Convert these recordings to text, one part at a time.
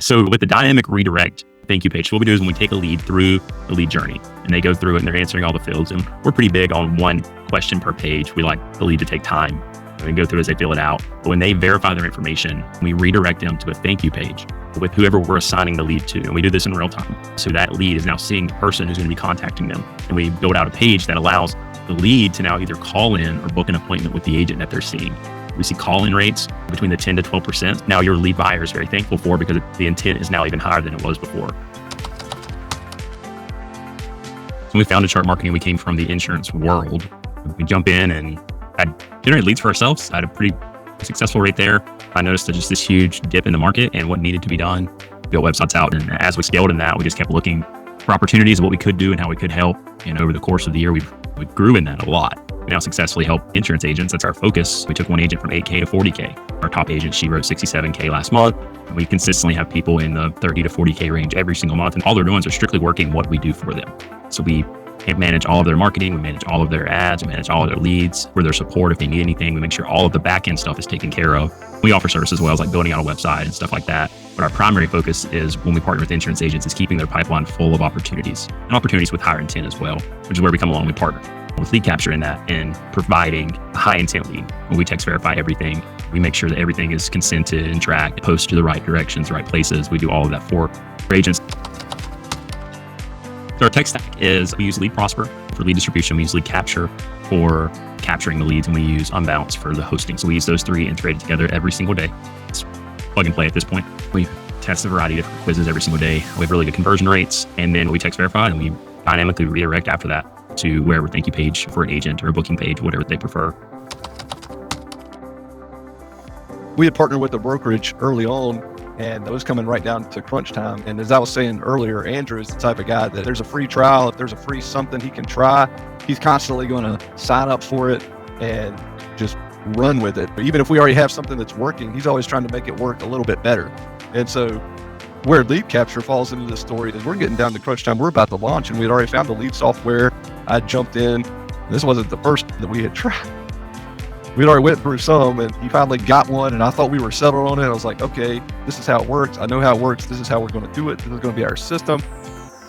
So with the dynamic redirect thank you page, what we do is when we take a lead through the lead journey and they go through it and they're answering all the fields, and we're pretty big on one question per page. We like the lead to take time and go through as they fill it out. But when they verify their information, we redirect them to a thank you page with whoever we're assigning the lead to. And we do this in real time. So that lead is now seeing the person who's going to be contacting them. And we build out a page that allows the lead to now either call in or book an appointment with the agent that they're seeing. We see call-in rates between the 10 to 12%. Now your lead buyer is very thankful for, because the intent is now even higher than it was before. When we founded SharpeMarketing, we came from the insurance world. We jump in and had generated leads for ourselves. I had a pretty successful rate there. I noticed just this huge dip in the market and what needed to be done. Built websites out. And as we scaled in that, we just kept looking for opportunities of what we could do and how we could help. And over the course of the year, we grew in that a lot. We now successfully help insurance agents. That's our focus. We took one agent from 8K to 40K. Our top agent, she wrote 67K last month. And we consistently have people in the 30 to 40K range every single month. And all they're doing is they're strictly working what we do for them. So we manage all of their marketing. We manage all of their ads. We manage all of their leads. We're their support if they need anything. We make sure all of the back-end stuff is taken care of. We offer services as well as like building out a website and stuff like that. But our primary focus is, when we partner with insurance agents, is keeping their pipeline full of opportunities, and opportunities with higher intent as well, which is where we come along. We partner with LeadCapture in that, and providing a high intent lead. When we text verify everything, we make sure that everything is consented and tracked, posted to the right directions, the right places. We do all of that for agents. So our tech stack is, we use LeadProsper for lead distribution. We use LeadCapture for capturing the leads, and we use Unbounce for the hosting. So we use those three integrated together every single day. It's plug and play at this point. We test a variety of different quizzes every single day. We have really good conversion rates, and then we text verify and we dynamically redirect after that to wherever thank you page for an agent or a booking page, whatever they prefer. We had partnered with a brokerage early on, and it was coming right down to crunch time. And as I was saying earlier, Andrew is the type of guy that there's a free trial, if there's a free something he can try, he's constantly going to sign up for it and just run with it. But even if we already have something that's working, he's always trying to make it work a little bit better. And so where LeadCapture falls into this story is, we're getting down to crunch time. We're about to launch, and we'd already found the lead software. I jumped in. This wasn't the first that we had tried. We'd already went through some, and he finally got one, and I thought we were settled on it. I was like, okay, this is how it works. I know how it works. This is how we're going to do it. This is going to be our system.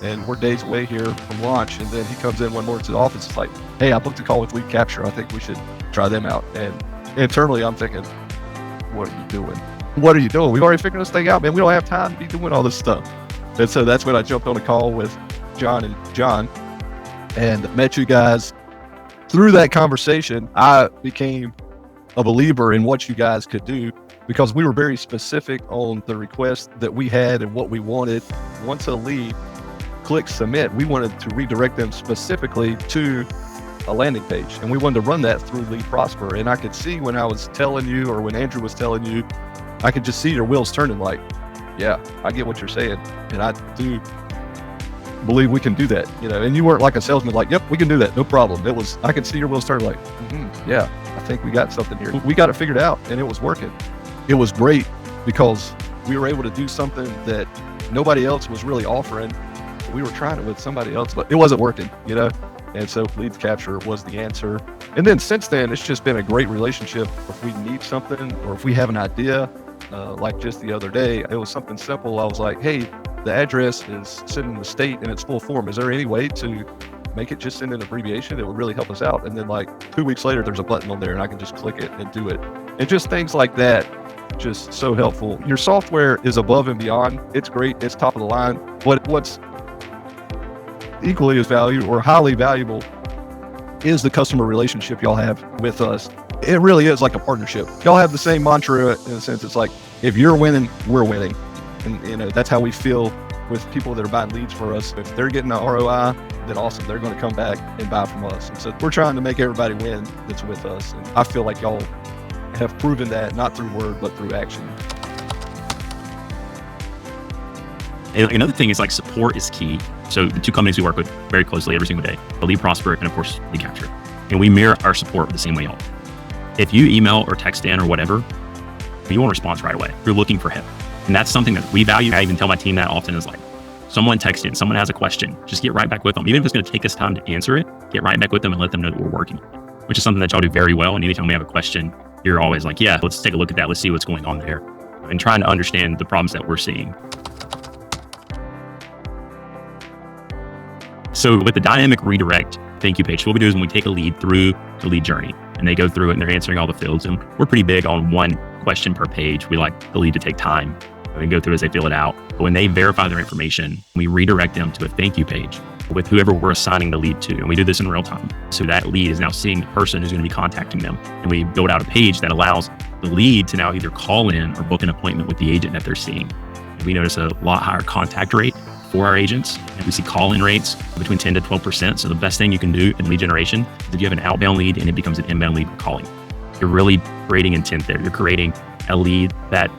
And we're days away here from launch. And then he comes in one morning to the office. It's like, hey, I booked a call with LeadCapture. I think we should try them out. And internally, I'm thinking, what are you doing? What are you doing? We've already figured this thing out, man. We don't have time to be doing all this stuff. And so that's when I jumped on a call with John and met you guys. Through that conversation, I became a believer in what you guys could do, because we were very specific on the request that we had and what we wanted. Once a lead clicks submit, we wanted to redirect them specifically to a landing page. And we wanted to run that through LeadProsper. And I could see when I was telling you, or when Andrew was telling you, I could just see your wheels turning like, yeah, I get what you're saying. And I do believe we can do that, and you weren't like a salesman, like, yep, we can do that, no problem. It was, I could see your wheels turning like, yeah, I think we got something here. We got it figured out, and it was working. It was great because we were able to do something that nobody else was really offering. We were trying it with somebody else, but it wasn't working, and so LeadCapture was the answer. And then since then, it's just been a great relationship. If we need something, or if we have an idea, like just the other day, it was something simple. I was like, hey, the address is sitting in the state in its full form. Is there any way to make it just send an abbreviation? It would really help us out. And then like 2 weeks later, there's a button on there and I can just click it and do it. And just things like that, just so helpful. Your software is above and beyond. It's great. It's top of the line. But what's equally as valuable, or highly valuable, is the customer relationship y'all have with us. It really is like a partnership. Y'all have the same mantra in a sense. It's like, if you're winning, we're winning. And that's how we feel with people that are buying leads for us. If they're getting an ROI, then awesome, they're going to come back and buy from us. And so we're trying to make everybody win that's with us. And I feel like y'all have proven that, not through word, but through action. And another thing is, like, support is key. So the two companies we work with very closely every single day, LeadProsper and of course LeadCapture. And we mirror our support the same way y'all. If you email or text in or whatever, you want a response right away. You're looking for help. And that's something that we value. I even tell my team that often, is like, someone texts in, someone has a question, just get right back with them. Even if it's going to take us time to answer it, get right back with them and let them know that we're working, which is something that y'all do very well. And anytime we have a question, you're always like, yeah, let's take a look at that. Let's see what's going on there. and trying to understand the problems that we're seeing. So with the dynamic redirect thank you page, what we do is when we take a lead through the lead journey and they go through it and they're answering all the fields, and we're pretty big on one question per page. We like the lead to take time and go through as they fill it out. But when they verify their information, we redirect them to a thank you page with whoever we're assigning the lead to. And we do this in real time. So that lead is now seeing the person who's going to be contacting them. And we build out a page that allows the lead to now either call in or book an appointment with the agent that they're seeing. And we notice a lot higher contact rate for our agents. And we see call-in rates between 10 to 12%. So the best thing you can do in lead generation is if you have an outbound lead and it becomes an inbound lead calling. You're really creating intent there. You're creating a lead that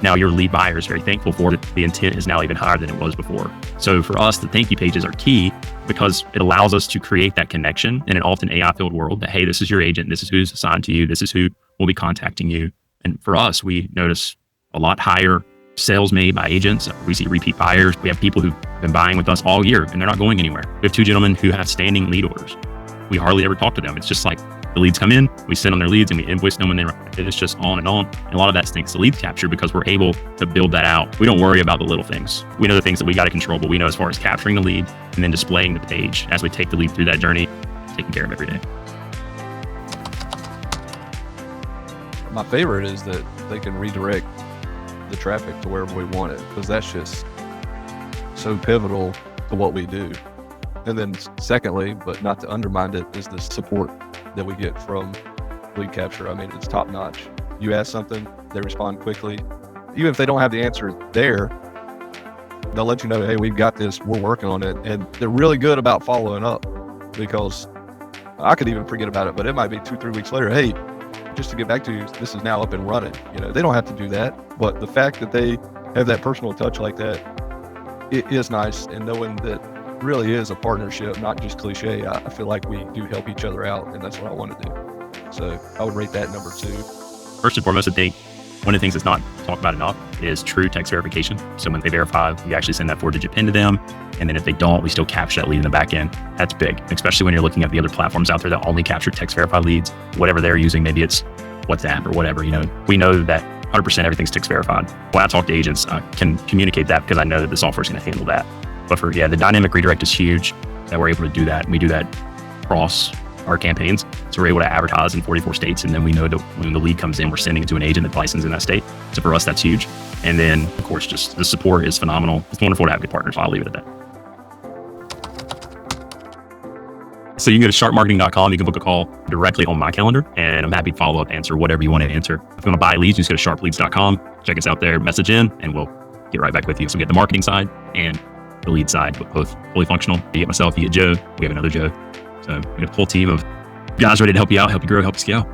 now your lead buyer is very thankful for. The intent is now even higher than it was before. So for us, the thank you pages are key because it allows us to create that connection in an often AI-filled world that, hey, this is your agent. This is who's assigned to you. This is who will be contacting you. And for us, we notice a lot higher sales made by agents. We see repeat buyers. We have people who've been buying with us all year and they're not going anywhere. We have 2 gentlemen who have standing lead orders. We hardly ever talk to them. It's just like the leads come in, we send them their leads and we invoice them when they arrive. It's just on and on. And a lot of that's thanks to LeadCapture because we're able to build that out. We don't worry about the little things. We know the things that we got to control, but we know as far as capturing the lead and then displaying the page as we take the lead through that journey, taking care of every day. My favorite is that they can redirect the traffic to wherever we want it, because that's just so pivotal to what we do. And then secondly, but not to undermine it, is the support that we get from LeadCapture. I mean, it's top notch. You ask something, they respond quickly. Even if they don't have the answer there, they'll let you know, hey, we've got this, we're working on it. And they're really good about following up, because I could even forget about it, but it might be 2-3 weeks later, hey, just to get back to you, this is now up and running. You know, they don't have to do that, but the fact that they have that personal touch like that, it is nice. And knowing that really is a partnership, not just cliche. I feel like we do help each other out, and that's what I want to do. So I would rate that number 2. First and foremost, I think one of the things that's not talked about enough is true text verification. So when they verify, we actually send that 4-digit PIN to them. And then if they don't, we still capture that lead in the back end. That's big, especially when you're looking at the other platforms out there that only capture text verified leads, whatever they're using. Maybe it's WhatsApp or whatever, we know that 100% everything's text verified. When I talk to agents, I can communicate that because I know that the software is going to handle that. But the dynamic redirect is huge that we're able to do that. And we do that across our campaigns. So we're able to advertise in 44 states. And then we know that when the lead comes in, we're sending it to an agent that's licensed in that state. So for us, that's huge. And then of course, just the support is phenomenal. It's wonderful to have good partners. I'll leave it at that. So you can go to SharpeMarketing.com. You can book a call directly on my calendar, and I'm happy to follow up, answer whatever you want to answer. If you want to buy leads, just go to SharpeLeads.com. Check us out there, message in, and we'll get right back with you. So we get the marketing side and the lead side, but both fully functional. You get myself, you get Joe. We have another Joe. So we have a full team of guys ready to help you out, help you grow, help you scale.